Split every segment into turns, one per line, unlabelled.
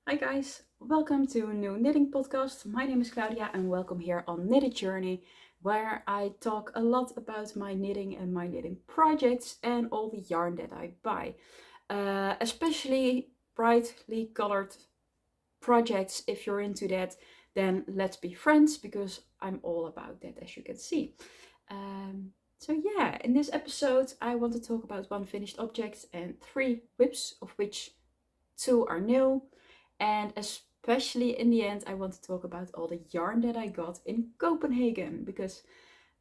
Hi guys, welcome to a new knitting podcast. My name is Claudia and welcome here on Knitted Journey, where I talk a lot about my knitting and my knitting projects and all the yarn that I buy. Especially brightly colored projects. If you're into that, then let's be friends because I'm all about that, as you can see. So yeah, in this episode I want to talk about one finished object and 3 whips, of which 2 are new. And especially in the end, I want to talk about all the yarn that I got in Copenhagen because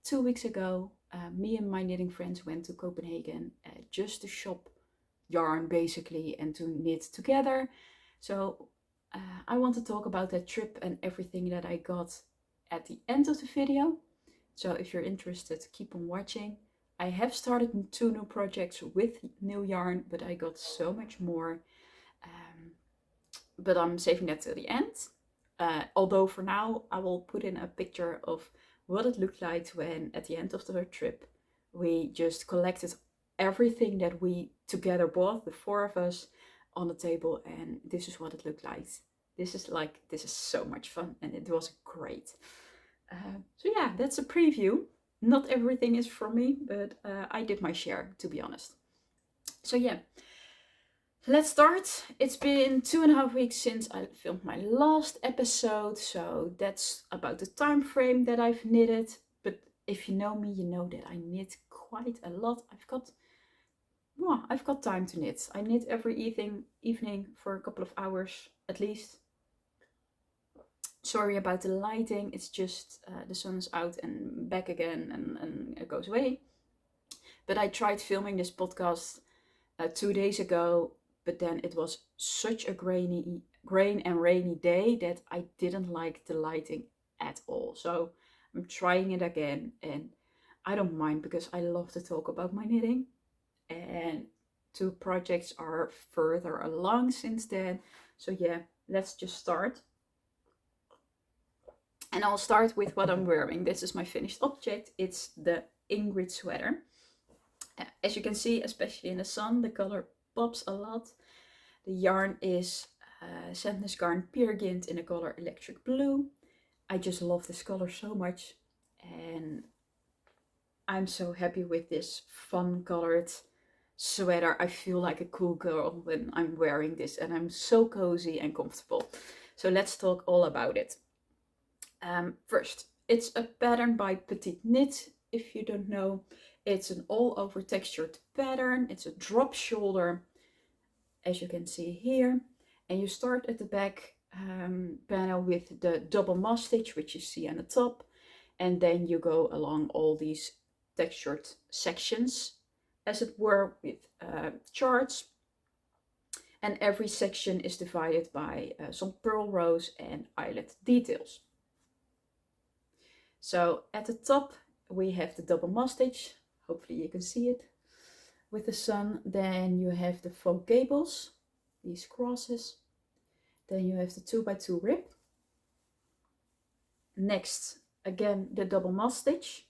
2 weeks ago, me and my knitting friends went to Copenhagen just to shop yarn basically and to knit together. So I want to talk about that trip and everything that I got at the end of the video. So if you're interested, keep on watching. I have started 2 new projects with new yarn, but I got so much more. But I'm saving that till the end. Although for now, I will put in a picture of what it looked like when at the end of the trip, we just collected everything that we together bought, the 4 of us, on the table, and this is what it looked like. This is so much fun, and it was great. So yeah, that's a preview. Not everything is from me, but I did my share, to be honest. So yeah, let's start. It's been 2.5 weeks since I filmed my last episode, so that's about the time frame that I've knitted. But if you know me, you know that I knit quite a lot. I've got time to knit. I knit every evening for a couple of hours at least. Sorry about the lighting. It's just the sun's out and back again, and it goes away. But I tried filming this podcast 2 days ago, but then it was such a grain and rainy day that I didn't like the lighting at all. So I'm trying it again, and I don't mind because I love to talk about my knitting. And 2 projects are further along since then. So yeah, let's just start. And I'll start with what I'm wearing. This is my finished object. It's the Ingrid Sweater. As you can see, especially in the sun, the color pops a lot. The yarn is Sandnesgarn Pure Gynt in the color Electric Blue. I just love this color so much, and I'm so happy with this fun colored sweater. I feel like a cool girl when I'm wearing this, and I'm so cozy and comfortable. So let's talk all about it. First, it's a pattern by Petiteknit. If you don't know, it's an all over textured pattern. It's a drop shoulder, as you can see here. And you start at the back panel with the double moss stitch, which you see on the top. And then you go along all these textured sections, as it were, with charts. And every section is divided by some purl rows and eyelet details. So at the top we have the double moss stitch. Hopefully you can see it with the sun. Then you have the faux gables, these crosses. Then you have the 2x2 rib. Next, again, the double moss stitch.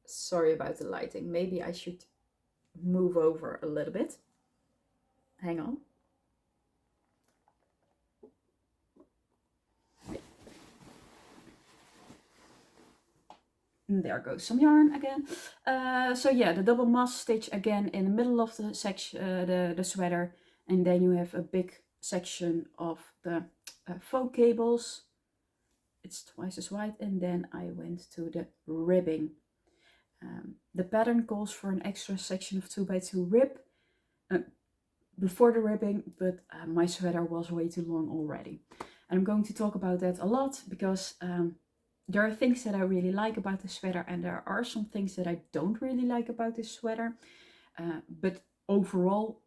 Sorry about the lighting. Maybe I should move over a little bit. Hang on. And there goes some yarn again. So yeah, the double moss stitch again in the middle of the section, the sweater, and then you have a big section of the faux cables. It's twice as wide, and then I went to the ribbing. The pattern calls for an extra section of 2x2 rib before the ribbing, but my sweater was way too long already. And I'm going to talk about that a lot because there are things that I really like about this sweater, and there are some things that I don't really like about this sweater. But overall,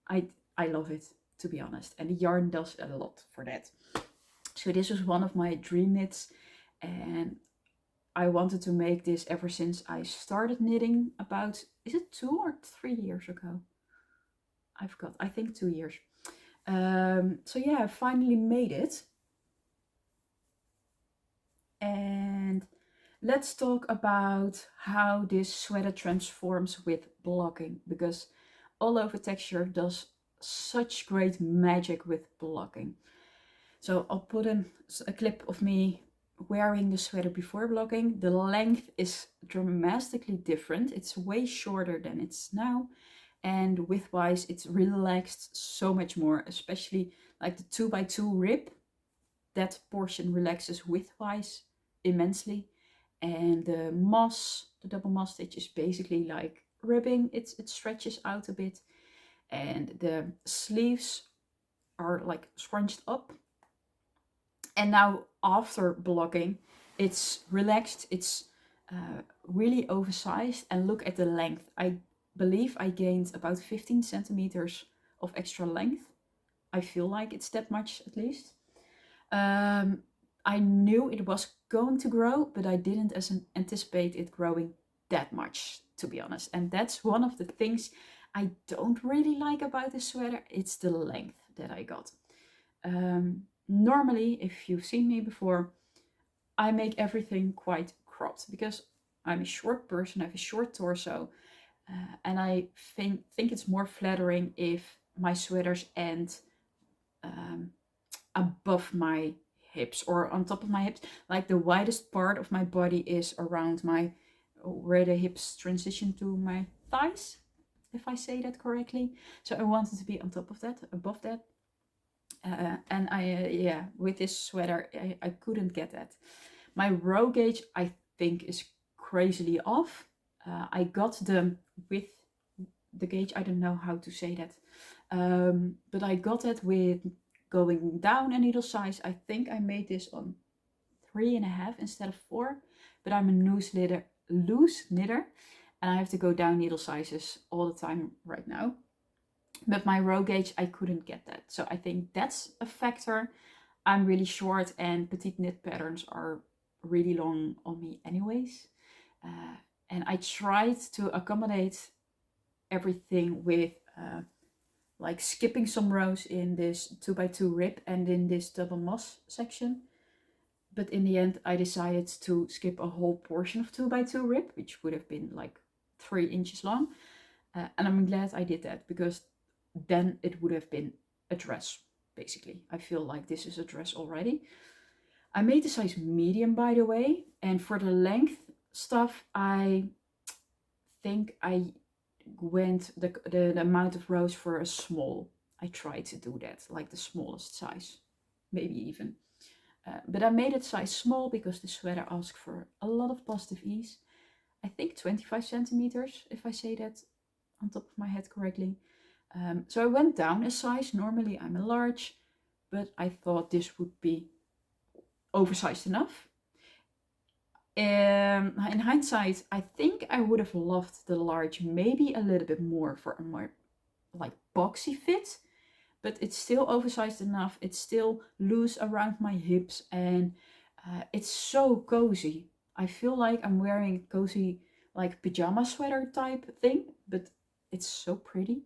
I love it, to be honest. And the yarn does a lot for that. So this was one of my dream knits, and I wanted to make this ever since I started knitting about, is it 2 or 3 years ago? I think 2 years. So yeah, I finally made it. And let's talk about how this sweater transforms with blocking, because all over texture does such great magic with blocking. So I'll put in a clip of me wearing the sweater before blocking. The length is dramatically different. It's way shorter than it's now. And width-wise, it's relaxed so much more, especially like the 2x2 rib. That portion relaxes width-wise immensely. And the moss, the double moss stitch, is basically like ribbing. It stretches out a bit. And the sleeves are like scrunched up. And now after blocking, it's relaxed. It's really oversized. And look at the length. I believe I gained about 15 centimeters of extra length. I feel like it's that much at least. I knew it was going to grow, but I didn't anticipate it growing that much, to be honest. And that's one of the things I don't really like about this sweater. It's the length that I got. Normally, if you've seen me before, I make everything quite cropped because I'm a short person, I have a short torso, and I think it's more flattering if my sweaters end above my hips or on top of my hips. Like the widest part of my body is around where the hips transition to my thighs, if I say that correctly. So I wanted to be on top of that, above that. And with this sweater, I couldn't get that. My row gauge, I think, is crazily off. I got them with the gauge, I don't know how to say that, but I got it with going down a needle size. I think I made this on 3.5 instead of 4, but I'm a loose knitter, and I have to go down needle sizes all the time right now. But my row gauge, I couldn't get that. So I think that's a factor. I'm really short and Petiteknit patterns are really long on me anyways. And I tried to accommodate everything with like skipping some rows in this 2x2 rib and in this double moss section. But in the end, I decided to skip a whole portion of 2x2 rib, which would have been like 3 inches long. And I'm glad I did that, because then it would have been a dress, basically. I feel like this is a dress already. I made the size medium, by the way, and for the length stuff, I think I went the amount of rows for a small. I tried to do that, like the smallest size, maybe even. But I made it size small because the sweater asked for a lot of positive ease. I think 25 centimeters, if I say that on top of my head correctly. So I went down a size. Normally I'm a large, but I thought this would be oversized enough. In hindsight, I think I would have loved the large maybe a little bit more for a more like boxy fit, but it's still oversized enough. It's still loose around my hips, and it's so cozy. I feel like I'm wearing a cozy like pajama sweater type thing, but it's so pretty.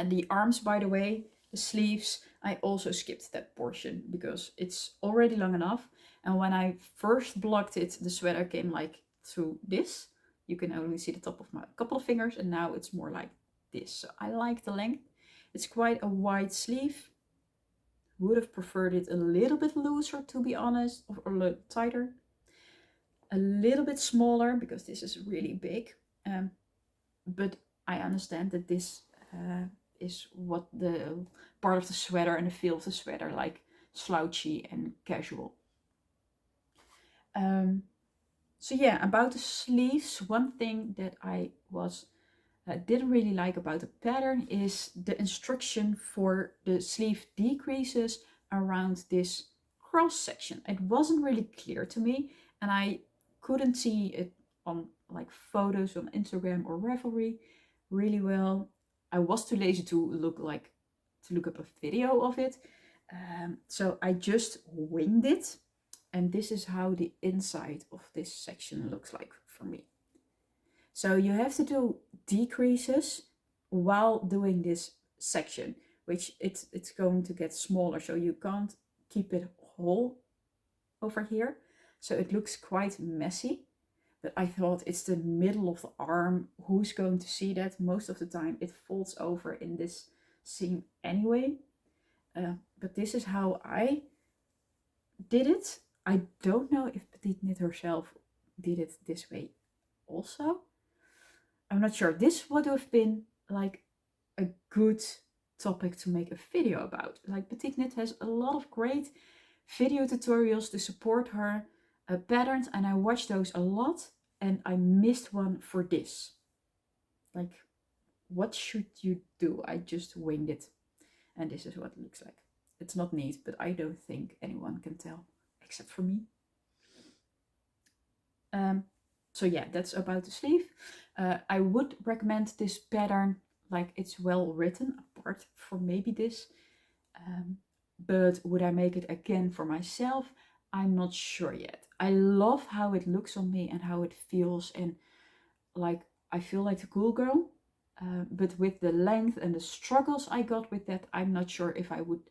The arms, by the way, the sleeves, I also skipped that portion because it's already long enough. And when I first blocked it, the sweater came like through this. You can only see the top of my couple of fingers, and now it's more like this. So I like the length. It's quite a wide sleeve. Would have preferred it a little bit looser, to be honest, or a little tighter. A little bit smaller because this is really big. But I understand that this is what the part of the sweater and the feel of the sweater, like slouchy and casual. So yeah, about the sleeves, one thing that I didn't really like about the pattern is the instruction for the sleeve decreases around this cross section. It wasn't really clear to me, and I couldn't see it on like photos on Instagram or Ravelry really well. I was too lazy to look up a video of it, so I just winged it, and this is how the inside of this section looks like for me. So you have to do decreases while doing this section, which it's going to get smaller, so you can't keep it whole over here. So it looks quite messy, but I thought it's the middle of the arm. Who's going to see that? Most of the time it folds over in this seam anyway. But this is how I did it. I don't know if Petiteknit herself did it this way also. I'm not sure. This would have been like a good topic to make a video about. Like Petiteknit has a lot of great video tutorials to support her patterns, and I watched those a lot, and I missed one for this. Like, what should you do? I just winged it, and this is what it looks like. It's not neat, but I don't think anyone can tell except for me. So yeah, that's about the sleeve. I would recommend this pattern, like it's well written, apart from maybe this. But would I make it again for myself? I'm not sure yet. I love how it looks on me and how it feels, and like I feel like the cool girl. But with the length and the struggles I got with that, I'm not sure if I would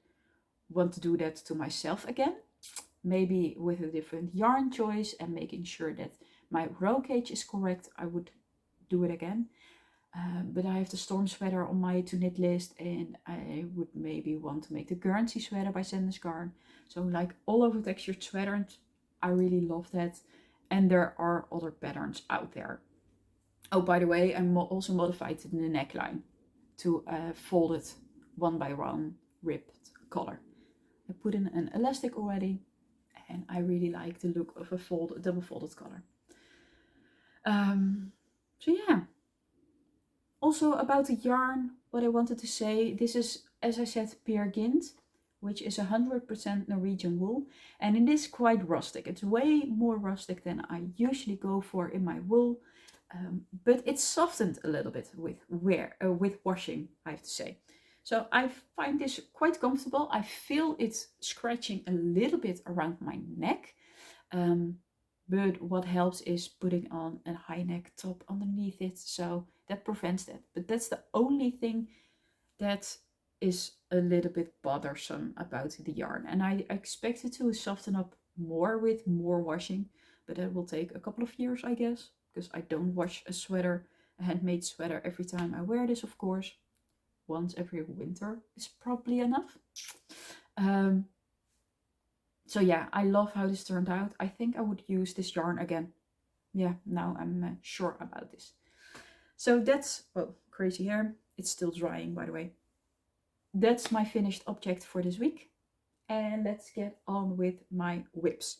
want to do that to myself again. Maybe with a different yarn choice and making sure that my row gauge is correct, I would do it again. But I have the storm sweater on my to knit list, and I would maybe want to make the Guernsey sweater by Sandnesgarn. So like all over textured sweaters, I really love that. And there are other patterns out there. Oh, by the way, I also modified the neckline to fold it one by one ribbed collar. I put in an elastic already, and I really like the look of a double folded collar. So yeah. Also about the yarn, what I wanted to say, this is, as I said, pure Gynt, which is 100% Norwegian wool, and it is quite rustic. It's way more rustic than I usually go for in my wool, but it's softened a little bit with washing, I have to say. So I find this quite comfortable. I feel it's scratching a little bit around my neck. But what helps is putting on a high neck top underneath it, so that prevents that. But that's the only thing that is a little bit bothersome about the yarn. And I expect it to soften up more with more washing, but that will take a couple of years, I guess, because I don't wash a handmade sweater every time I wear this, of course. Once every winter is probably enough. So yeah, I love how this turned out. I think I would use this yarn again. Yeah, now I'm sure about this. So that's, well, crazy hair. It's still drying, by the way. That's my finished object for this week. And let's get on with my whips.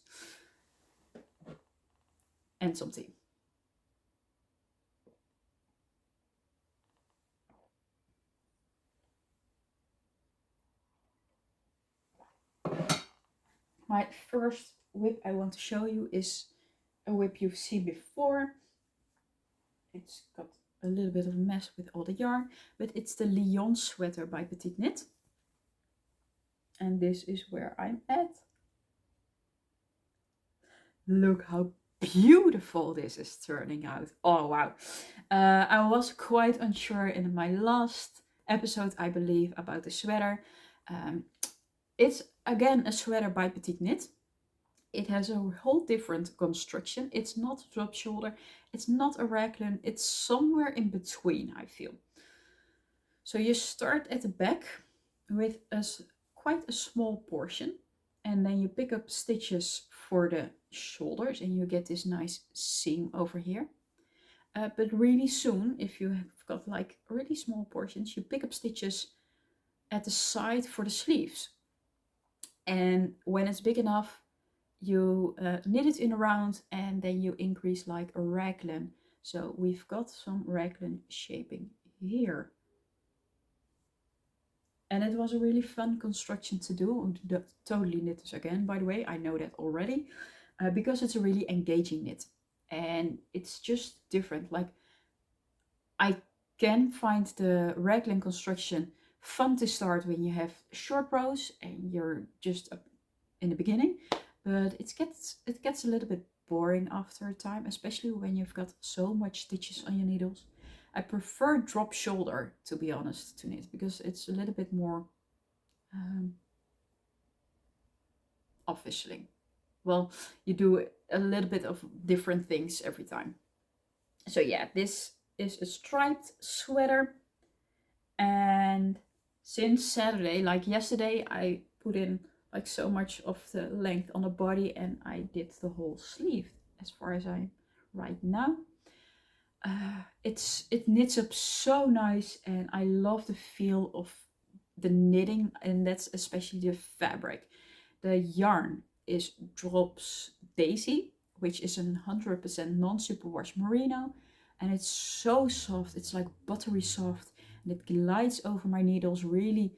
And some tea. My first whip I want to show you is a whip you've seen before. It's got a little bit of a mess with all the yarn, but it's the Lyon sweater by Petiteknit. And this is where I'm at. Look how beautiful this is turning out. Oh wow. I was quite unsure in my last episode, I believe, about the sweater. It's again a sweater by Petiteknit. It has a whole different construction. It's not drop shoulder, it's not a raglan, it's somewhere in between, I feel. So you start at the back with quite a small portion, and then you pick up stitches for the shoulders, and you get this nice seam over here. But really soon, if you have got like really small portions, you pick up stitches at the side for the sleeves. And when it's big enough, you knit it in a round, and then you increase like a raglan. So we've got some raglan shaping here. And it was a really fun construction to do. Totally knit this again, by the way. I know that already. Because it's a really engaging knit. And it's just different. Like, I can find the raglan construction fun to start when you have short rows and you're just in the beginning. But it gets a little bit boring after a time, especially when you've got so much stitches on your needles. I prefer drop shoulder, to be honest, to knit, because it's a little bit more officially. Well, you do a little bit of different things every time. So yeah, this is a striped sweater, and since Saturday, like yesterday, I put in like so much of the length on the body and I did the whole sleeve as far as I right now. It knits up so nice and I love the feel of the knitting, and that's especially the fabric. The yarn is Drops Daisy, which is 100% non-superwash merino, and it's so soft. It's like buttery soft, and it glides over my needles really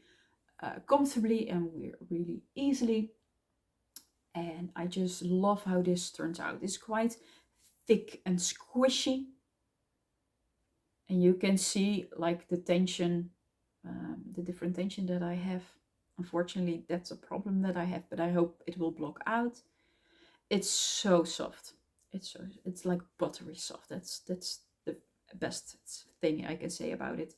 comfortably and really easily. And I just love how this turns out. It's quite thick and squishy, and you can see like the tension, the different tension that I have. Unfortunately, that's a problem that I have, but I hope it will block out. It's so soft. It's like buttery soft. That's the best thing I can say about it.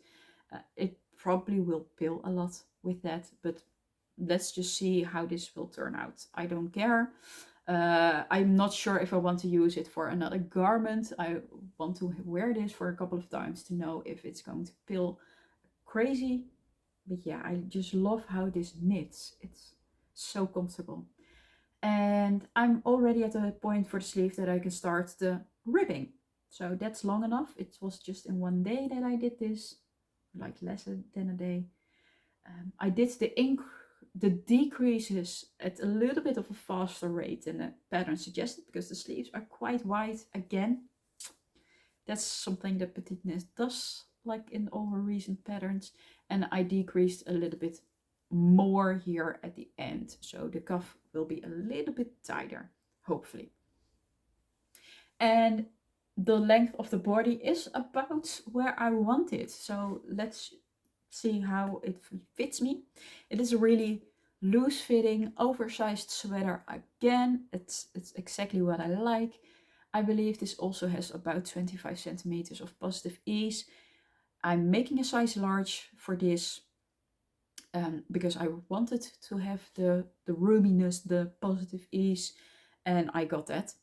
It probably will pill a lot with that, but let's just see how this will turn out. I don't care. I'm not sure if I want to use it for another garment. I want to wear this for a couple of times to know if it's going to pill crazy. But yeah, I just love how this knits. It's so comfortable. And I'm already at a point for the sleeve that I can start the ribbing. So that's long enough. It was just in one day that I did this, like less than a day. I did the decreases at a little bit of a faster rate than the pattern suggested because the sleeves are quite wide again. That's something that Petiteknit does, like in all her recent patterns. And I decreased a little bit more here at the end, so the cuff will be a little bit tighter, hopefully. And the length of the body is about where I want it, so let's see how it fits me. It is a really loose fitting, oversized sweater again. It's exactly what I like. I believe this also has about 25 centimeters of positive ease. I'm making a size large for this because I wanted to have the roominess, the positive ease, and I got that.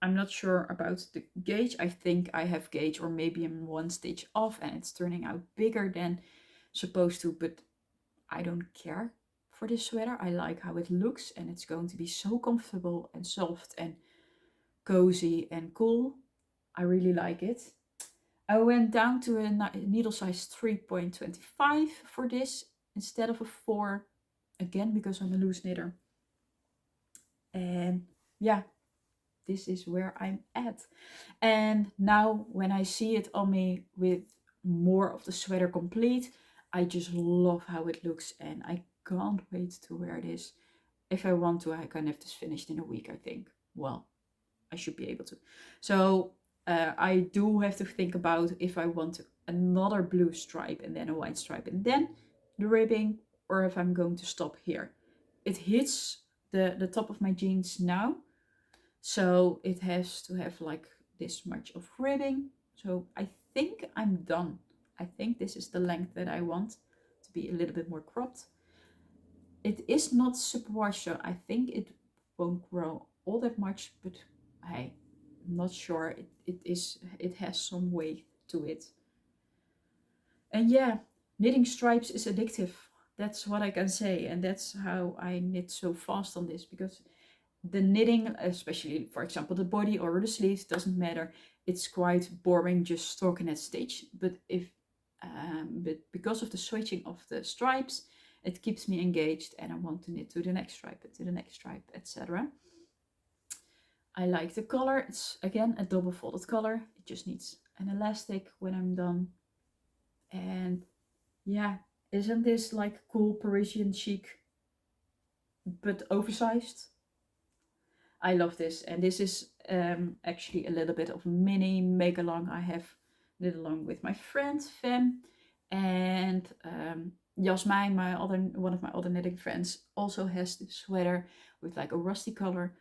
I'm not sure about the gauge. I think I have gauge, or maybe I'm one stitch off and it's turning out bigger than supposed to, but I don't care for this sweater. I like how it looks, and it's going to be so comfortable and soft and cozy and cool. I really like it. I went down to a needle size 3.25 for this instead of a 4, again because I'm a loose knitter. And yeah, this is where I'm at. And now when I see it on me with more of the sweater complete, I just love how it looks and I can't wait to wear this. If I want to, I can have this finished in a week, I think. Well, I should be able to. So I do have to think about if I want another blue stripe and then a white stripe and then the ribbing, or if I'm going to stop here. It hits the top of my jeans now, so it has to have like this much of ribbing. So I think I'm done. I think this is the length that I want, to be a little bit more cropped. It is not superwash, so I think it won't grow all that much, but hey, I'm not sure. It has some weight to it. And yeah, knitting stripes is addictive. That's what I can say, and that's how I knit so fast on this, because the knitting, especially for example the body or the sleeves, doesn't matter. It's quite boring just stalking at stitch, but because of the switching of the stripes, it keeps me engaged and I want to knit to the next stripe, to the next stripe, etc. I like the color. It's again a double folded color. It just needs an elastic when I'm done. And yeah, isn't this like cool Parisian chic but oversized? I love this, and this is actually a little bit of mini make along I have knit along with my friend Fem, and Jasmijn, one of my other knitting friends, also has this sweater with like a rusty color,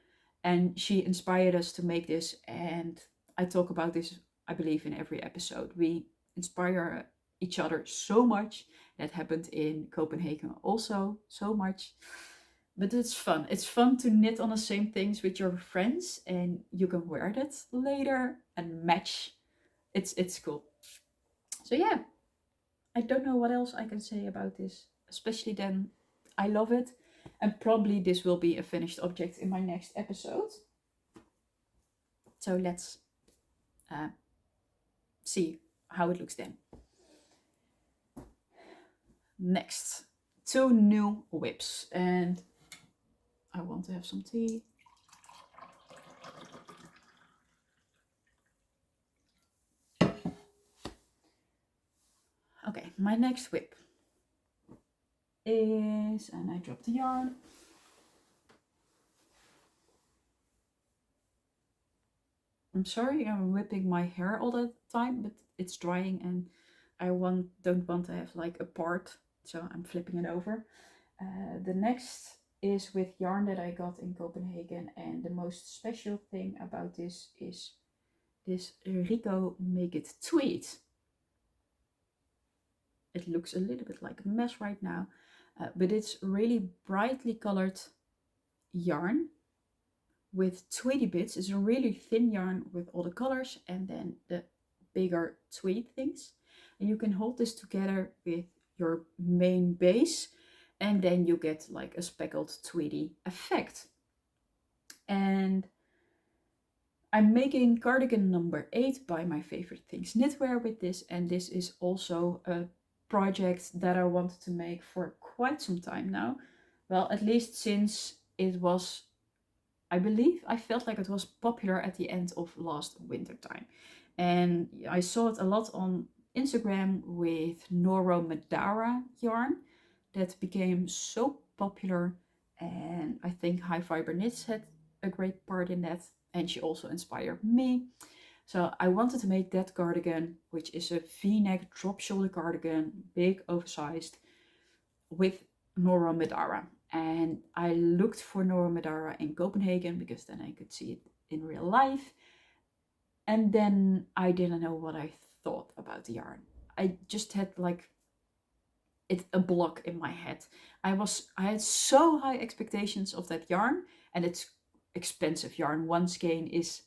and she inspired us to make this. And I talk about this, I believe, in every episode. We inspire each other so much. That happened in Copenhagen also so much. But it's fun. It's fun to knit on the same things with your friends, and you can wear that later and match. It's cool. So yeah, I don't know what else I can say about this. especially then I love it. And probably this will be a finished object in my next episode. So let's see how it looks then. Next, 2 new whips, and I want to have some tea. Okay, my next whip is, and I dropped the yarn. I'm sorry I'm whipping my hair all the time, but it's drying and I don't want to have like a part, so I'm flipping it over. The next is with yarn that I got in Copenhagen, and the most special thing about this is this Rico Make It tweed. It looks a little bit like a mess right now, but it's really brightly colored yarn with tweedy bits. It's a really thin yarn with all the colors and then the bigger tweed things. And you can hold this together with your main base, and then you get like a speckled tweedy effect. And I'm making cardigan number 8 by My Favorite Things Knitwear with this, and this is also a project that I wanted to make for quite some time now. Well, at least since it was, I believe, I felt like it was popular at the end of last winter time. And I saw it a lot on Instagram with Noro Madara yarn that became so popular, and I think High Fiber Knits had a great part in that, and she also inspired me. So I wanted to make that cardigan, which is a V-neck drop shoulder cardigan, big, oversized, with Noro Madara. And I looked for Noro Madara in Copenhagen because then I could see it in real life. And then I didn't know what I thought about the yarn. I just had like a block in my head. I had so high expectations of that yarn, and it's expensive yarn. One skein is,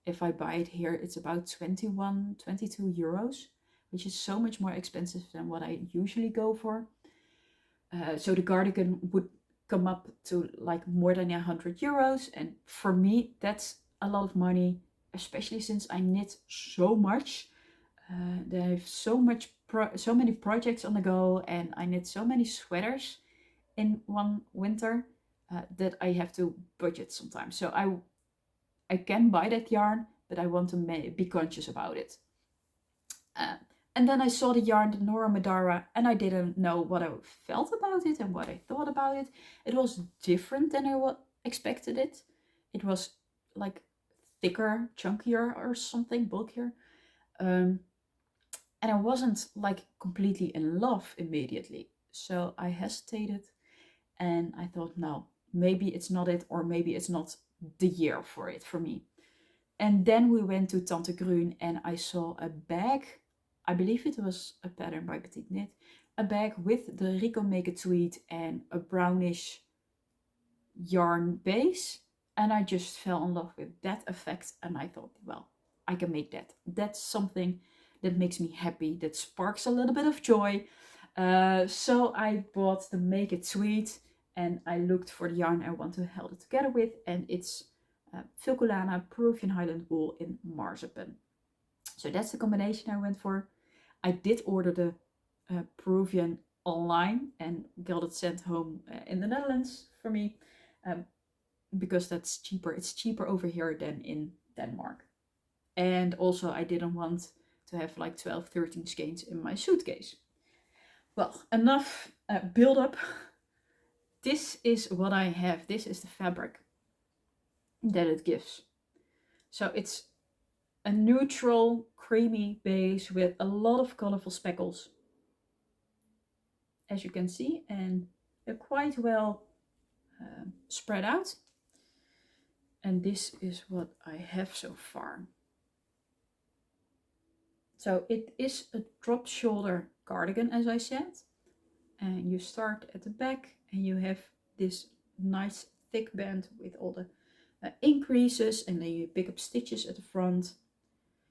if I buy it here, it's about 21, 22 euros, which is so much more expensive than what I usually go for. So the cardigan would come up to like more than 100 euros. And for me, that's a lot of money, especially since I knit so much. I have so many projects on the go, and I knit so many sweaters in one winter that I have to budget sometimes. So I can buy that yarn, but I want to be conscious about it. And then I saw the yarn, the Noro Madara, and I didn't know what I felt about it and what I thought about it. It was different than I expected it. It was like thicker, chunkier or something, bulkier. And I wasn't like completely in love immediately. So I hesitated and I thought, no, maybe it's not it, or maybe it's not the year for it for me. And then we went to Tante Grün and I saw a bag. I believe it was a pattern by Petiteknit. A bag with the Rico Make a tweed and a brownish yarn base. And I just fell in love with that effect. And I thought, well, I can make that. That's something that makes me happy, that sparks a little bit of joy. So I bought the Make It Tweed, and I looked for the yarn I want to hold it together with, and it's Filcolana Peruvian Highland wool in Marzipan. So that's the combination I went for. I did order the Peruvian online and got it sent home in the Netherlands for me, because that's cheaper. It's cheaper over here than in Denmark. And also I didn't want to have like 12, 13 skeins in my suitcase. Well, enough build up. This is what I have. This is the fabric that it gives. So it's a neutral, creamy base with a lot of colorful speckles, as you can see, and they're quite well spread out. And this is what I have so far. So it is a drop shoulder cardigan, as I said, and you start at the back and you have this nice thick band with all the increases, and then you pick up stitches at the front.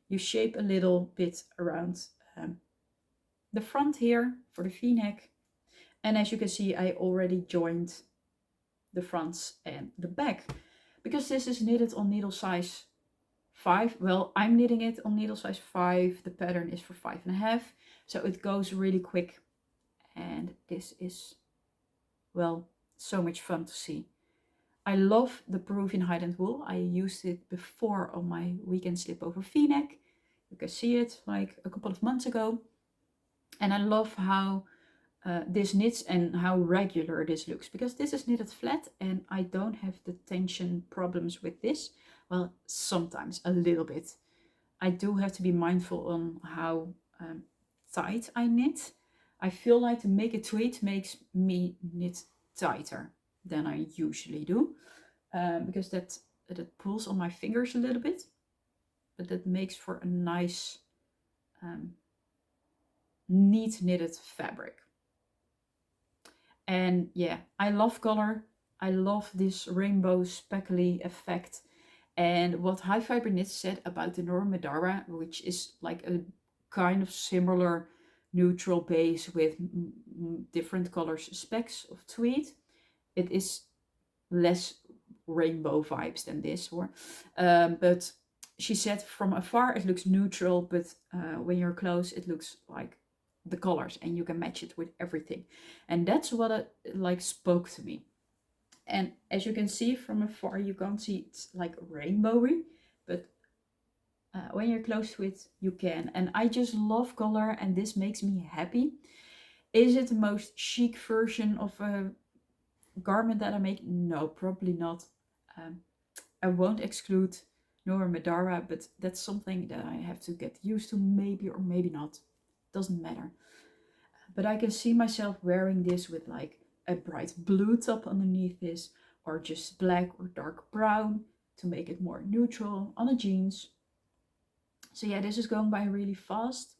You shape a little bit around the front here for the V-neck, And as you can see, I already joined the fronts and the back. Because this is knitted on needle size 5. Well, I'm knitting it on needle size 5. The pattern is for 5.5. So it goes really quick. And this is, well, so much fun to see. I love the Peruvian hide-end wool. I used it before on my weekend slip-over v-neck. You can see it like a couple of months ago. And I love how this knits and how regular this looks, because this is knitted flat and I don't have the tension problems with this. Well, sometimes a little bit. I do have to be mindful on how tight I knit. I feel like to make a tweed makes me knit tighter than I usually do, because that pulls on my fingers a little bit, but that makes for a nice neat knitted fabric. And yeah, I love color. I love this rainbow speckly effect. And what High Fiber Knits said about the Norma Madara, which is like a kind of similar neutral base with different colors specks of tweed, it is less rainbow vibes than this, but she said from afar it looks neutral, but when you're close it looks like the colors and you can match it with everything. And that's what like spoke to me. And as you can see from afar, you can't see it's like rainbowy, but when you're close to it you can. And I just love color and this makes me happy. Is it the most chic version of a garment that I make? No, probably not. I won't exclude Nora Madara, but that's something that I have to get used to, maybe or maybe not. Doesn't matter. But I can see myself wearing this with like a bright blue top underneath this, or just black or dark brown to make it more neutral on a jeans. So yeah, this is going by really fast.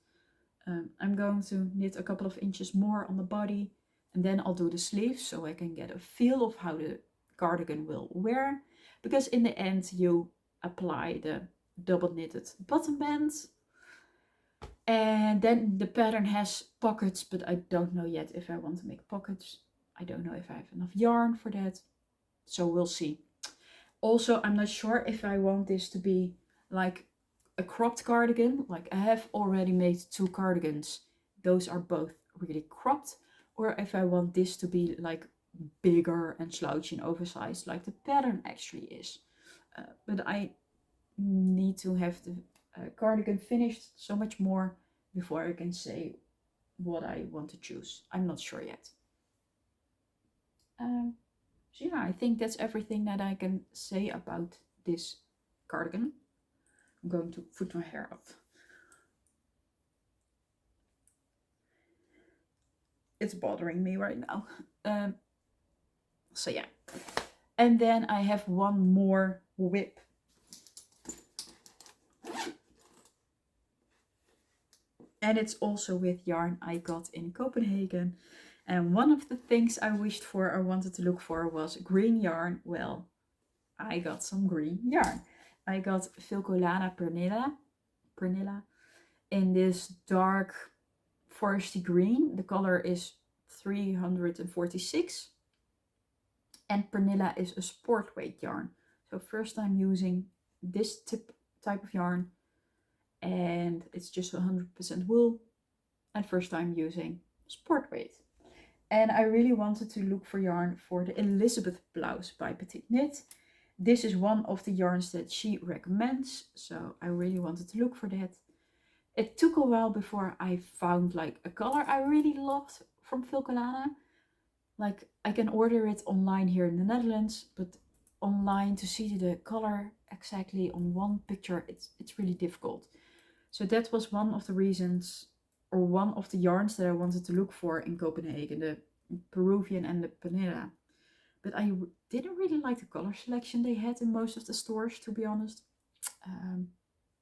I'm going to knit a couple of inches more on the body, and then I'll do the sleeves so I can get a feel of how the cardigan will wear. Because in the end you apply the double knitted bottom bands. And then the pattern has pockets, but I don't know yet if I want to make pockets. I don't know if I have enough yarn for that. So we'll see. Also, I'm not sure if I want this to be like a cropped cardigan. Like I have already made 2 cardigans. Those are both really cropped. Or if I want this to be like bigger and slouchy and oversized like the pattern actually is. But I need to have the cardigan finished so much more before I can say what I want to choose. I'm not sure yet. So yeah, I think that's everything that I can say about this cardigan. I'm going to put my hair up. It's bothering me right now. So yeah. And then I have one more whip. And it's also with yarn I got in Copenhagen. And one of the things I wished for or wanted to look for was green yarn. Well, I got some green yarn. I got Filcolana Pernilla in this dark foresty green. The color is 346. And Pernilla is a sport weight yarn. So first time using this type of yarn. And it's just 100% wool. And first time using sport weight. And I really wanted to look for yarn for the Elisabeth blouse by Petiteknit. This is one of the yarns that she recommends. So I really wanted to look for that. It took a while before I found like a color I really loved from Filcolana. Like I can order it online here in the Netherlands, but online to see the color exactly on one picture, it's really difficult. So that was one of the reasons, or one of the yarns that I wanted to look for in Copenhagen, the Peruvian and the Pernilla. But I didn't really like the color selection they had in most of the stores, to be honest.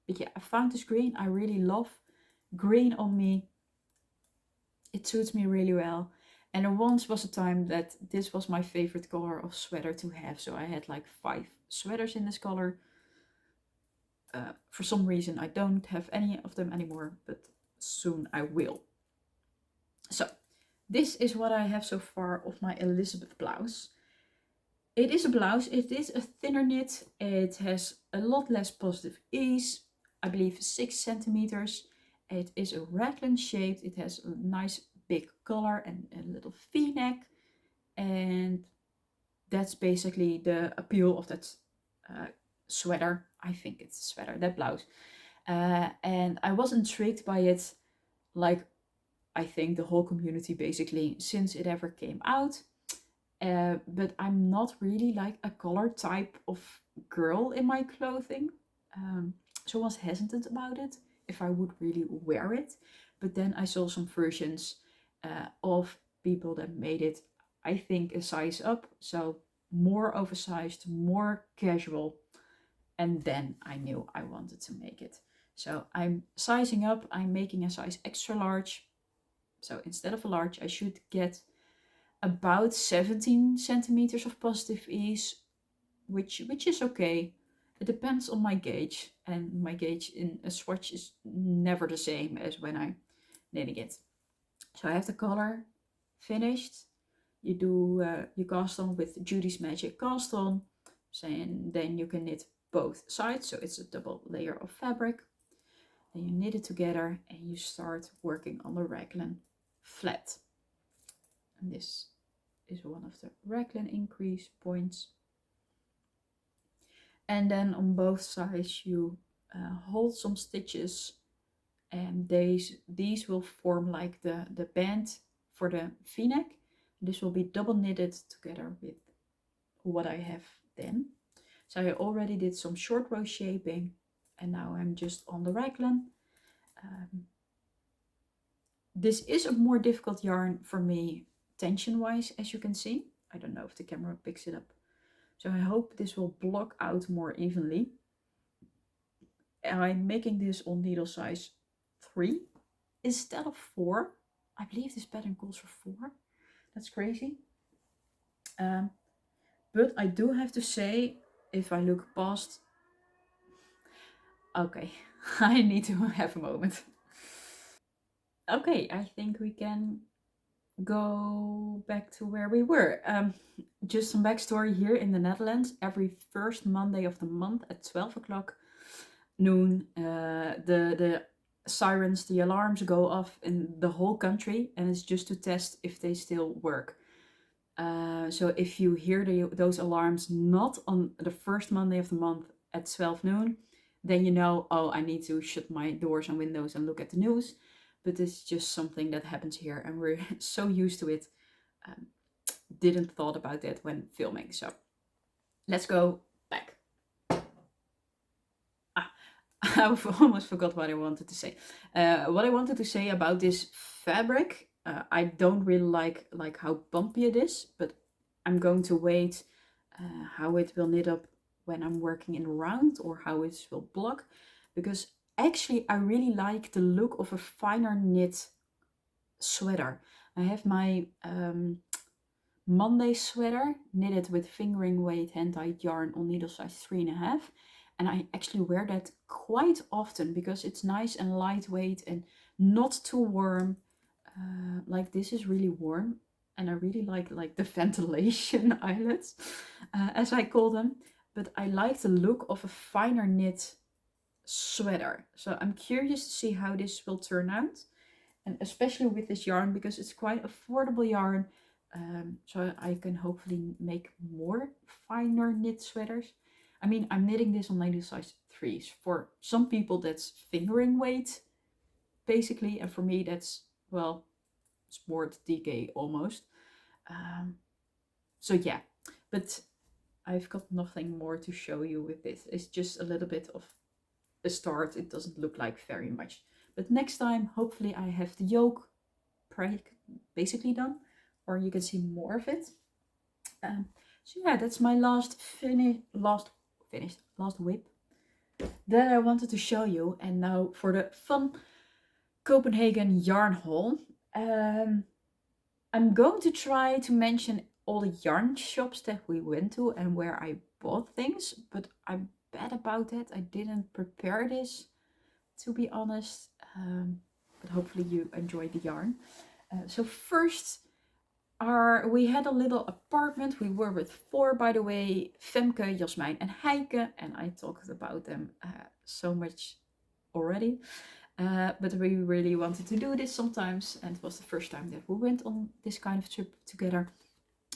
But yeah, I found this green. I really love green on me. It suits me really well. And there once was a time that this was my favorite color of sweater to have. So I had like 5 sweaters in this color. For some reason I don't have any of them anymore, but soon I will. So This is what I have so far of my Elisabeth blouse. It is a blouse, it is a thinner knit, it has a lot less positive ease, I believe 6 centimeters. It is a raglan shaped, it has a nice big collar and a little v-neck, and that's basically the appeal of that sweater. I think it's a sweater, that blouse. And I was intrigued by it, like I think the whole community basically, since it ever came out. But I'm not really like a color type of girl in my clothing. So I was hesitant about it if I would really wear it. But then I saw some versions of people that made it, I think, a size up. So more oversized, more casual. And then I knew I wanted to make it. So I'm sizing up, I'm making a size extra large. So instead of a large, I should get about 17 centimeters of positive ease, which is okay. It depends on my gauge, and my gauge in a swatch is never the same as when I'm knitting it. So I have the collar finished. You cast on with Judy's Magic cast on, and then you can knit both sides, so it's a double layer of fabric. Then you knit it together and you start working on the raglan flat. And this is one of the raglan increase points. And then on both sides you hold some stitches, and these will form like the band for the v-neck. This will be double knitted together with what I have then. So I already did some short row shaping, and now I'm just on the raglan. This is a more difficult yarn for me tension wise, as you can see. I don't know if the camera picks it up. So I hope this will block out more evenly. I'm making this on needle size 3 instead of 4. I believe this pattern calls for 4. That's crazy. But I do have to say, if I look past... Okay, I need to have a moment. Okay, I think we can go back to where we were. Just some backstory here in the Netherlands. Every first Monday of the month at 12 o'clock noon, the sirens, the alarms go off in the whole country, and it's just to test if they still work. So if you hear those alarms not on the first Monday of the month at 12 noon, then you know, oh, I need to shut my doors and windows and look at the news. But it's just something that happens here, and we're so used to it. Didn't thought about that when filming. So let's go back. I almost forgot what I wanted to say. What I wanted to say about this fabric, I don't really like how bumpy it is, but I'm going to wait how it will knit up when I'm working in round, or how it will block, because actually I really like the look of a finer knit sweater. I have my Monday sweater knitted with fingering weight hand-dyed yarn on needle size 3.5, and I actually wear that quite often because it's nice and lightweight and not too warm. Like this is really warm, and I really like the ventilation eyelets, as I call them. But I like the look of a finer knit sweater. So I'm curious to see how this will turn out, and especially with this yarn, because it's quite affordable yarn. So I can hopefully make more finer knit sweaters. I mean, I'm knitting this on needle size 3s. For some people that's fingering weight, basically, and for me that's, well, sport DK almost. So yeah, but I've got nothing more to show you with this. It's just a little bit of a start. It doesn't look like very much. But next time, hopefully I have the yoke basically done, or you can see more of it. So yeah, that's my last whip that I wanted to show you. And now for the fun Copenhagen yarn haul. I'm going to try to mention all the yarn shops that we went to and where I bought things, but I'm bad about that. I didn't prepare this, to be honest. But hopefully you enjoyed the yarn. So first, we had a little apartment. We were with 4, by the way, Femke, Jasmijn and Heike, and I talked about them so much already. But we really wanted to do this sometimes, and it was the first time that we went on this kind of trip together.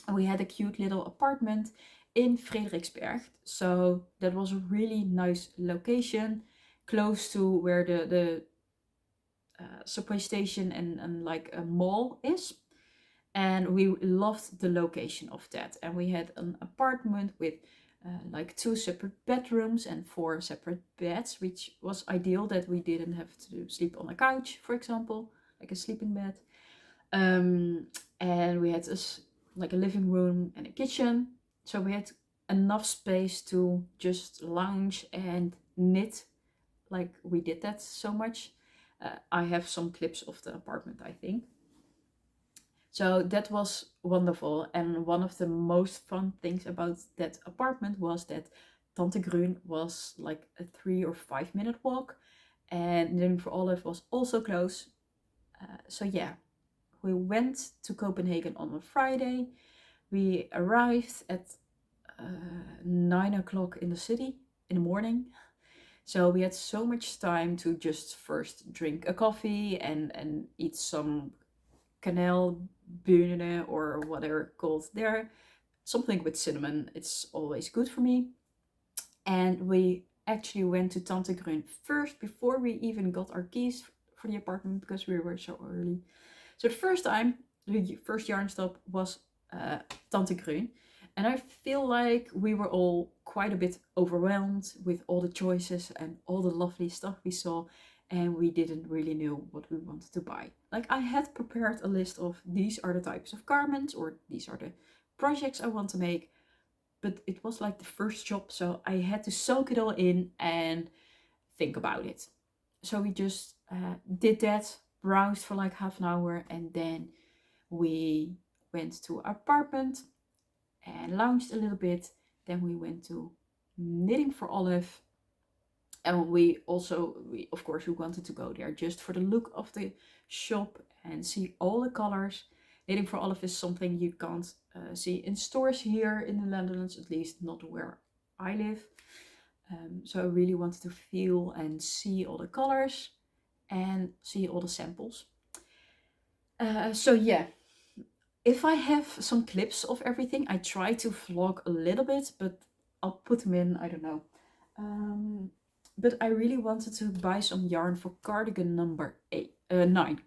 And we had a cute little apartment in Frederiksberg, so that was a really nice location, close to where the subway station and like a mall is. And we loved the location of that. And we had an apartment with like 2 separate bedrooms and 4 separate beds, which was ideal, that we didn't have to sleep on a couch, for example, like a sleeping bed. And we had like a living room and a kitchen, so we had enough space to just lounge and knit. Like, we did that so much. I have some clips of the apartment, I think. So that was wonderful, and one of the most fun things about that apartment was that Tante Grün was like a 3 or 5 minute walk, and Knitting for Olive was also close. So yeah, we went to Copenhagen on a Friday. We arrived at 9 o'clock in the city in the morning. So we had so much time to just first drink a coffee and eat some kanelbonen or what they're called there. Something with cinnamon, it's always good for me. And we actually went to Tante Grün first before we even got our keys for the apartment, because we were so early. So the first yarn stop was Tante Grün. And I feel like we were all quite a bit overwhelmed with all the choices and all the lovely stuff we saw, and we didn't really know what we wanted to buy. Like, I had prepared a list of these are the types of garments, or these are the projects I want to make, but it was like the first job, so I had to soak it all in and think about it. So we just did that, browsed for like half an hour, and then we went to our apartment and lounged a little bit. Then we went to Knitting for Olive, and we of course we wanted to go there just for the look of the shop and see all the colors. Knitting for Olive is something you can't see in stores here in the Netherlands, at least not where I live. So I really wanted to feel and see all the colors and see all the samples. So yeah, if I have some clips of everything, I try to vlog a little bit, but I'll put them in, I don't know. But I really wanted to buy some yarn for cardigan number 9.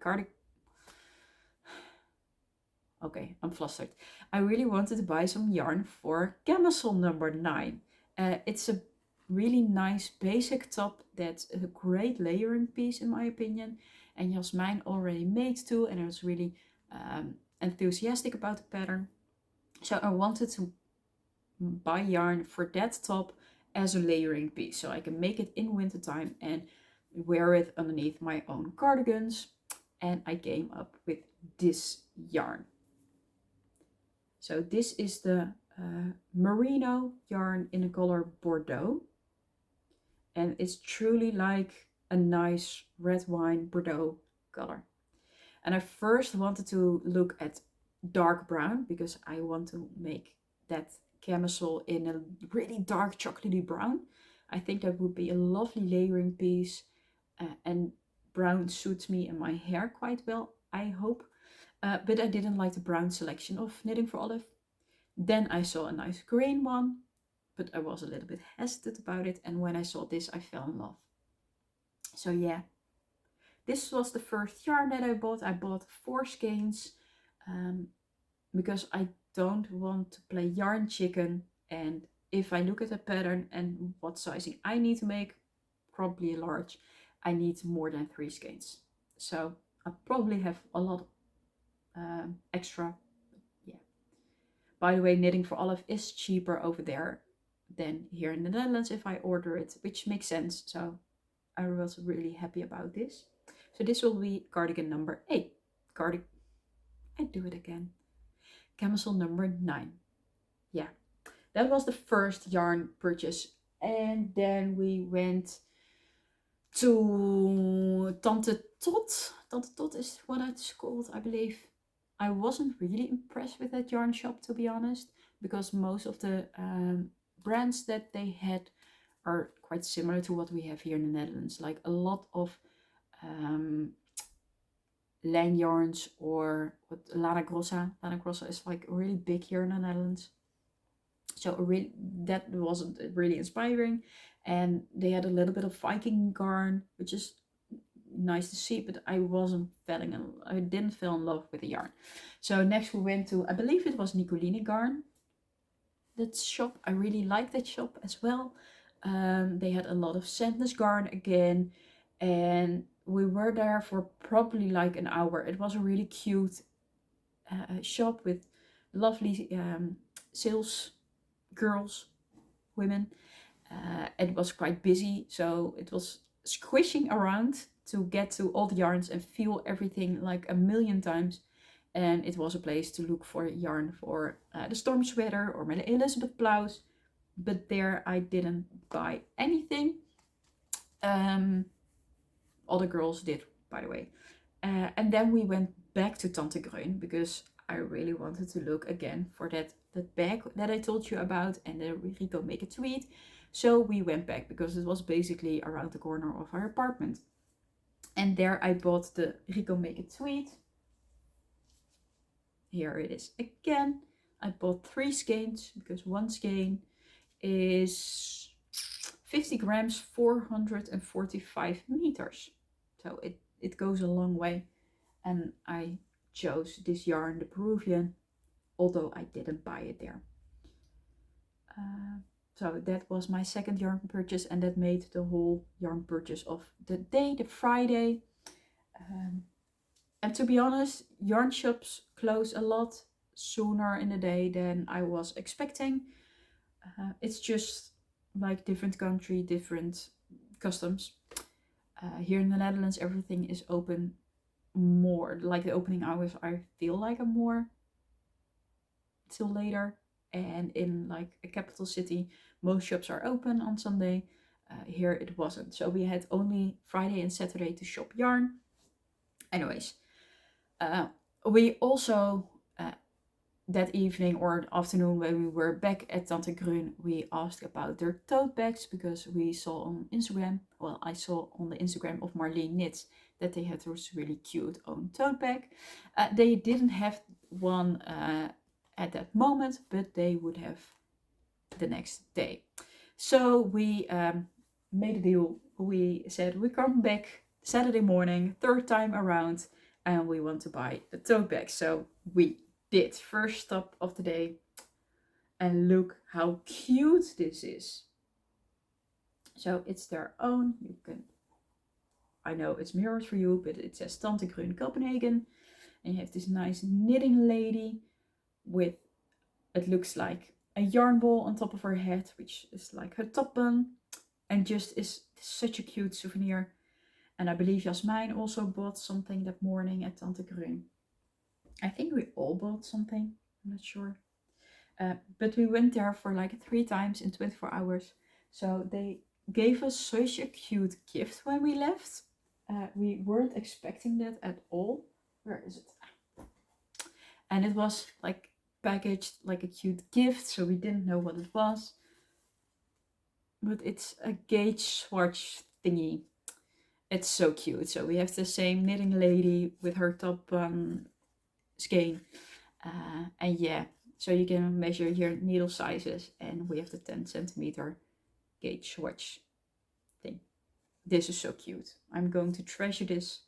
Okay, I'm flustered. I really wanted to buy some yarn for camisole number 9. It's a really nice basic top that's a great layering piece in my opinion. And Jasmijn already made 2, and I was really enthusiastic about the pattern. So I wanted to buy yarn for that top as a layering piece, so I can make it in winter time and wear it underneath my own cardigans. And I came up with this yarn. So this is the Merino yarn in the color Bordeaux, and it's truly like a nice red wine Bordeaux color. And I first wanted to look at dark brown, because I want to make that camisole in a really dark chocolatey brown. I think that would be a lovely layering piece, and brown suits me and my hair quite well, I hope. But I didn't like the brown selection of Knitting for Olive. Then I saw a nice green one, but I was a little bit hesitant about it, and when I saw this I fell in love. So yeah, this was the first yarn that I bought. I bought 4 skeins because I don't want to play yarn chicken, and if I look at the pattern and what sizing I need to make, probably a large, I need more than 3 skeins. So I probably have a lot extra. Yeah. By the way, Knitting for Olive is cheaper over there than here in the Netherlands if I order it, which makes sense. So I was really happy about this. So this will be cardigan number 8. I do it again. Camisole number 9. Yeah, that was the first yarn purchase. And then we went to Tante Tot. Tante Tot is what it's called, I believe. I wasn't really impressed with that yarn shop, to be honest, because most of the brands that they had are quite similar to what we have here in the Netherlands. Like a lot of Lijn yarns, or what Lana Grossa. Lana Grossa is like really big here in the Netherlands. So really, that wasn't really inspiring. And they had a little bit of Viking Garn, which is nice to see, but I didn't fall in love with the yarn. So next we went to, I believe it was Garn. That shop, I really liked that shop as well. They had a lot of Sandnesgarn again, and we were there for probably like an hour. It was a really cute shop with lovely sales girls, women. It was quite busy, so it was squishing around to get to all the yarns and feel everything like a million times. And it was a place to look for yarn for the storm sweater or my Elisabeth blouse. But there I didn't buy anything. Other girls did, by the way. And then we went back to Tante Grön because I really wanted to look again for that bag that I told you about and the Rico Make a tweed. So we went back because it was basically around the corner of our apartment. And there I bought the Rico Make a tweed. Here it is again. I bought 3 skeins because one skein is 50 grams, 445 meters. So it goes a long way. And I chose this yarn, the Peruvian, although I didn't buy it there. So that was my second yarn purchase, and that made the whole yarn purchase of the day, the Friday. And to be honest, yarn shops close a lot sooner in the day than I was expecting. It's just like different country, different customs. Here in the Netherlands, everything is open more. Like the opening hours, I feel like are more till later. And in like a capital city, most shops are open on Sunday. Here it wasn't. So we had only Friday and Saturday to shop yarn. Anyways, we also that evening or afternoon when we were back at Tante Grön, we asked about their tote bags because we saw on Instagram, well, I saw on the Instagram of Marleen Knits that they had this really cute own tote bag. They didn't have one at that moment, but they would have the next day. So we made a deal. We said we come back Saturday morning, 3rd time around, and we want to buy the tote bag. So we did. First stop of the day. And look how cute this is. So it's their own. You can, I know it's mirrored for you, but it says Tante Grön Copenhagen. And you have this nice knitting lady with, it looks like a yarn ball on top of her head, which is like her top bun. And just is such a cute souvenir. And I believe Jasmijn also bought something that morning at Tante Grön. I think we all bought something, I'm not sure. But we went there for like 3 times in 24 hours. So they gave us such a cute gift when we left. We weren't expecting that at all. Where is it? And it was like packaged like a cute gift, so we didn't know what it was. But it's a gauge swatch thingy. It's so cute. So we have the same knitting lady with her top skein. And yeah, so you can measure your needle sizes, and we have the 10 centimeter gauge swatch thing. This is so cute. I'm going to treasure this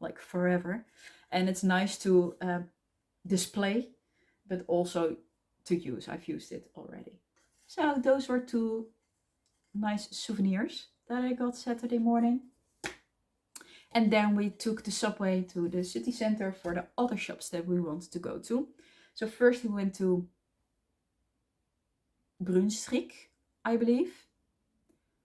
like forever. And it's nice to display, but also to use. I've used it already. So those were 2 nice souvenirs that I got Saturday morning. And then we took the subway to the city center for the other shops that we wanted to go to. So first we went to Brunstrik, I believe,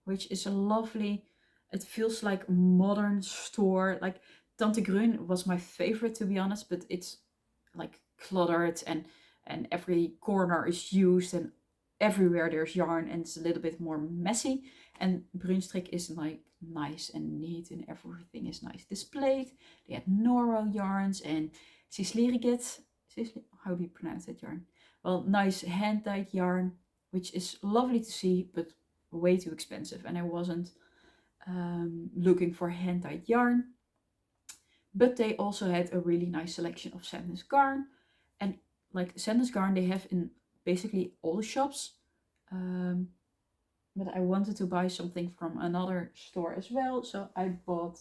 which is a lovely, it feels like modern store. Like Tante Grön was my favorite, to be honest, but it's like cluttered and every corner is used and everywhere there's yarn and it's a little bit more messy. And Brunstrik is like nice and neat and everything is nice displayed. They had Noro yarns and Sisleriget. How do you pronounce that yarn? Well, nice hand-dyed yarn, which is lovely to see, but way too expensive. And I wasn't looking for hand-dyed yarn. But they also had a really nice selection of Sandnesgarn. And like Sandnesgarn, they have in basically all the shops. But I wanted to buy something from another store as well. So I bought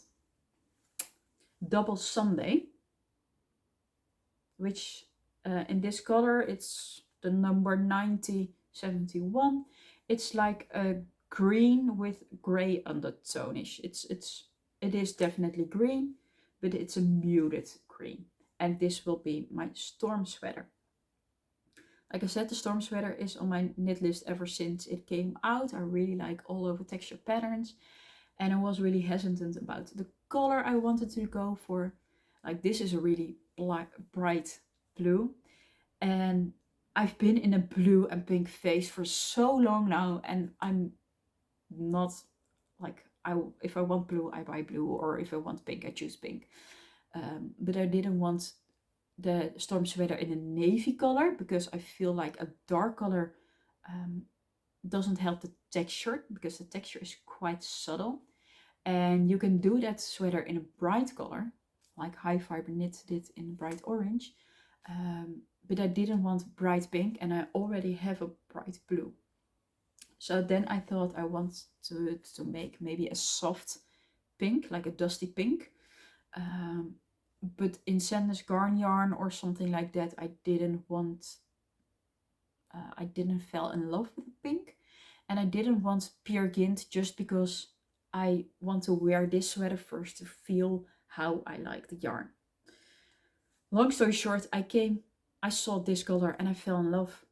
Double Sunday, which in this color, it's the number 9071. It's like a green with gray undertone-ish. It is definitely green, but it's a muted green. And this will be my storm sweater. Like I said, the storm sweater is on my knit list ever since it came out. I really like all over texture patterns. And I was really hesitant about the color I wanted to go for. Like this is a really bright blue. And I've been in a blue and pink phase for so long now. And I'm not like, if I want blue, I buy blue. Or if I want pink, I choose pink. But I didn't want the storm sweater in a navy color because I feel like a dark color doesn't help the texture because the texture is quite subtle. And you can do that sweater in a bright color, like High Fiber Knit did in bright orange. But I didn't want bright pink and I already have a bright blue. So then I thought I wanted to make maybe a soft pink, like a dusty pink. But in Sandnesgarn yarn or something like that, I didn't fall in love with pink. And I didn't want pure Gynt just because I want to wear this sweater first to feel how I like the yarn. Long story short, I saw this color and I fell in love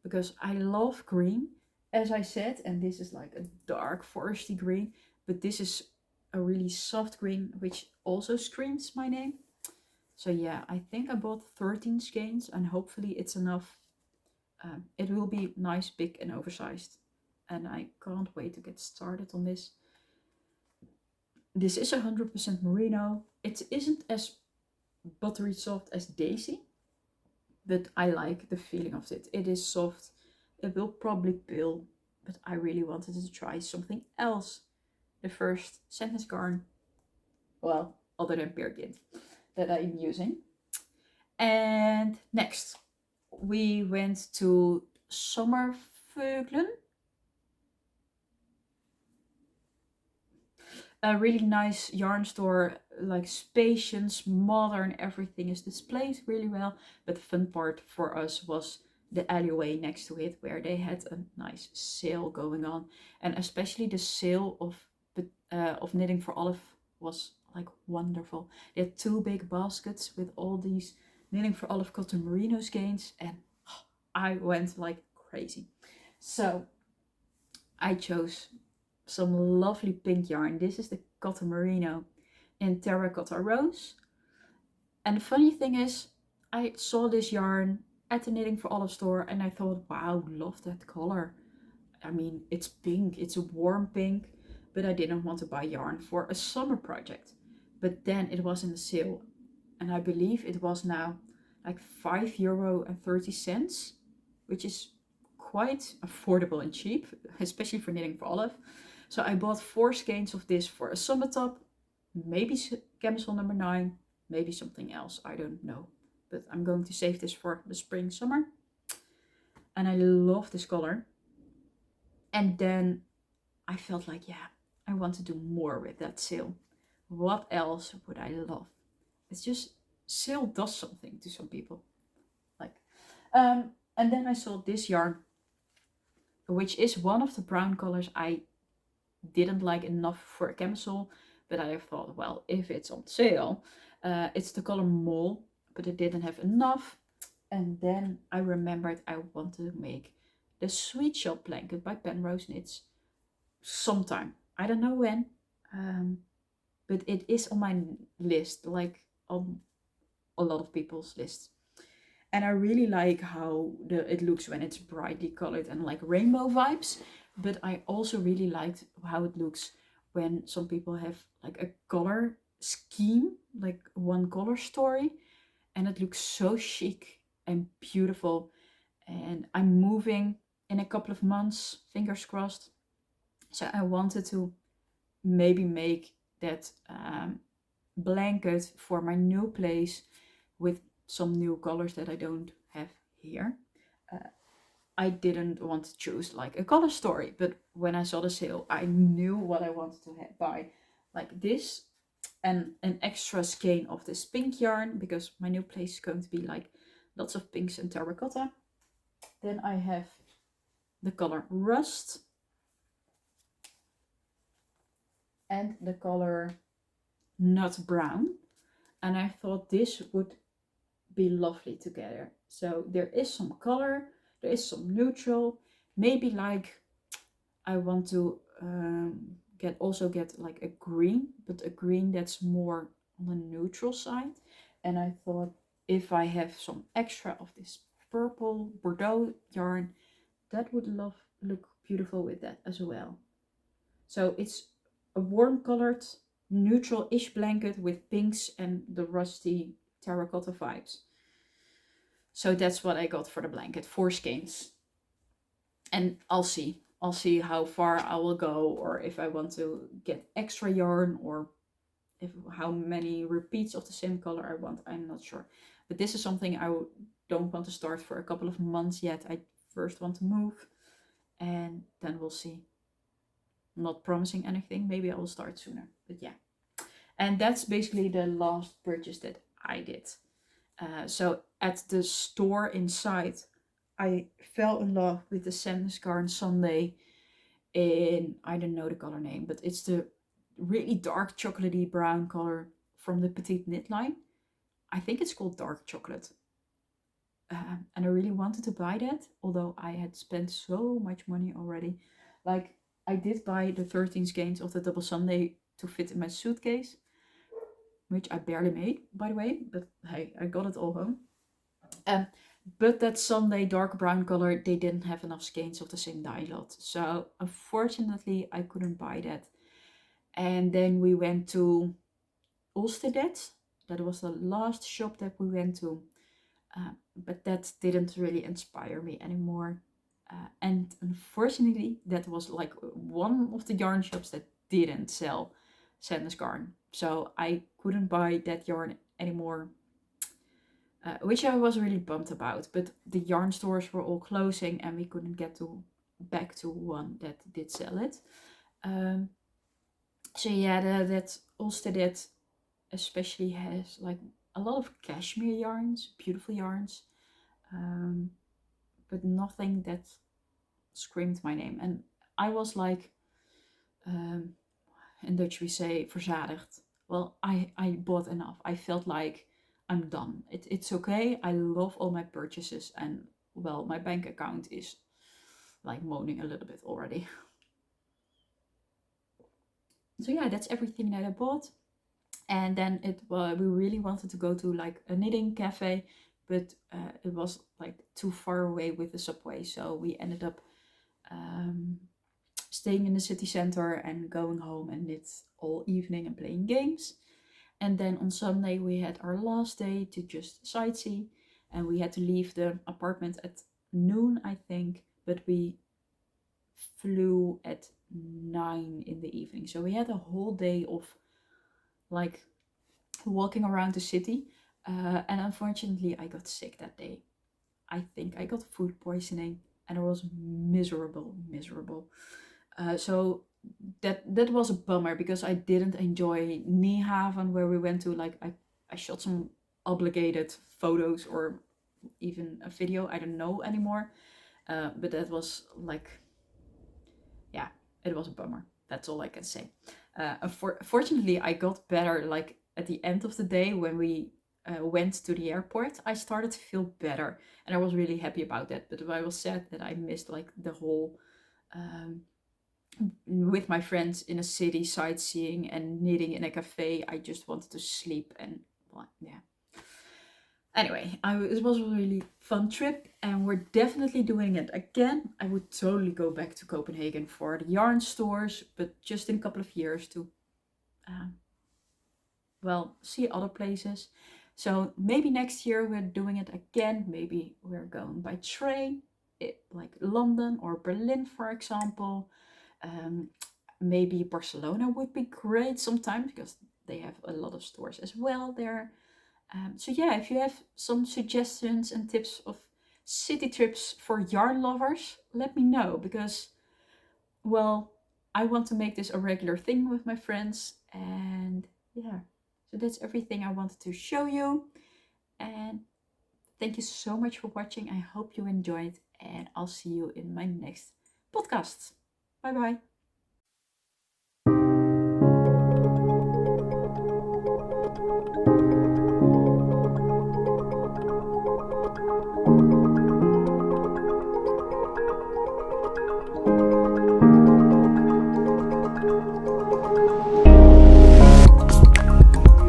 because I love green, as I said, and this is like a dark foresty green, but this is a really soft green, which also screams my name. So yeah, I think I bought 13 skeins and hopefully it's enough. It will be nice, big and oversized. And I can't wait to get started on this. This is 100% merino. It isn't as buttery soft as Daisy, but I like the feeling of it. It is soft. It will probably pill, but I really wanted to try something else. The first Sandnesgarn, well, other than Peer Gynt, that I'm using. And next, we went to Sommervöglen. A really nice yarn store, like spacious, modern, everything is displayed really well. But the fun part for us was the alleyway next to it, where they had a nice sale going on. And especially the sale of Knitting for Olive was like wonderful. They had 2 big baskets with all these Knitting for Olive cotton merino skeins, and I went like crazy. So I chose some lovely pink yarn. This is the cotton merino in Terracotta Rose. And the funny thing is, I saw this yarn at the Knitting for Olive store and I thought, wow, love that color. I mean, it's pink, it's a warm pink, but I didn't want to buy yarn for a summer project. But then it was in the sale and I believe it was now like €5.30, which is quite affordable and cheap, especially for Knitting for Olive. So I bought 4 skeins of this for a summer top, maybe camisole number 9, maybe something else, I don't know. But I'm going to save this for the spring, summer. And I love this color. And then I felt like, yeah, I want to do more with that sale. What else would I love? It's just, sale does something to some people. Like, and then I saw this yarn, which is one of the brown colors I didn't like enough for a camisole, but I thought, well, if it's on sale, it's the color Mole, but it didn't have enough. And then I remembered I wanted to make the Sweet Shop blanket by Penrose Knits sometime. I don't know when, but it is on my list, like on a lot of people's lists. And I really like how it looks when it's brightly colored and like rainbow vibes. But I also really liked how it looks when some people have like a color scheme, like one color story. And it looks so chic and beautiful. And I'm moving in a couple of months, fingers crossed. So I wanted to maybe make that blanket for my new place with some new colors that I don't have here. Uh, I didn't want to choose like a color story, but when I saw the sale, I knew what I wanted to buy. Like this and an extra skein of this pink yarn, because my new place is going to be like lots of pinks and terracotta. Then I have the color rust and the color nut brown. And I thought this would be lovely together. So there is some color, there is some neutral, maybe like I want to get like a green, but a green that's more on the neutral side. And I thought if I have some extra of this purple Bordeaux yarn, that would look beautiful with that as well. So it's a warm colored neutral-ish blanket with pinks and the rusty terracotta vibes. So that's what I got for the blanket, 4 skeins. And I'll see how far I will go, or if I want to get extra yarn, or how many repeats of the same color I want. I'm not sure. But this is something I don't want to start for a couple of months yet. I first want to move, and then we'll see. I'm not promising anything. Maybe I will start sooner. But yeah. And that's basically the last purchase that I did. So at the store inside, I fell in love with the Sandnesgarn Sunday in, I don't know the color name, but it's the really dark chocolatey brown color from the Petiteknit line. I think it's called dark chocolate. And I really wanted to buy that, although I had spent so much money already. Like, I did buy the 13 skeins of the double Sunday to fit in my suitcase, which I barely made, by the way, but hey, I got it all home. But that Sunday dark brown color, they didn't have enough skeins of the same dye lot. So unfortunately, I couldn't buy that. And then we went to Ulstedet. That was the last shop that we went to. But that didn't really inspire me anymore. And unfortunately, that was like one of the yarn shops that didn't sell Sandnesgarn. So I couldn't buy that yarn anymore, which I was really bummed about. But the yarn stores were all closing and we couldn't get back to one that did sell it. So yeah, that Ulstedet especially has like a lot of cashmere yarns, beautiful yarns, but nothing that screamed my name. And I was like, in Dutch we say verzadigd. Well, I bought enough. I felt like I'm done. It's okay. I love all my purchases, and well, my bank account is like moaning a little bit already. So yeah, that's everything that I bought. And then we really wanted to go to like a knitting cafe, but it was like too far away with the subway. So we ended up staying in the city center and going home and knit all evening and playing games. And then on Sunday we had our last day to just sightsee, and we had to leave the apartment at noon, I think, but we flew at 9 in the evening. So we had a whole day of like walking around the city, and unfortunately I got sick that day. I think I got food poisoning and I was miserable. So that was a bummer, because I didn't enjoy Nyhaven, where we went to. Like I shot some obligated photos or even a video, I don't know anymore, but that was like, yeah, it was a bummer. That's all I can say. Fortunately, I got better like at the end of the day when we went to the airport. I started to feel better, and I was really happy about that. But I was sad that I missed like the whole with my friends in a city sightseeing and knitting in a cafe. I just wanted to sleep, and well, yeah. Anyway, it was a really fun trip and we're definitely doing it again. I would totally go back to Copenhagen for the yarn stores, but just in a couple of years to, well, see other places. So maybe next year we're doing it again. Maybe we're going by train, like London or Berlin, for example. Um, Maybe Barcelona would be great sometime because they have a lot of stores as well there. So yeah, if you have some suggestions and tips of city trips for yarn lovers, let me know because, well, I want to make this a regular thing with my friends. And yeah, so that's everything I wanted to show you. And thank you so much for watching. I hope you enjoyed, and I'll see you in my next podcast. Bye bye.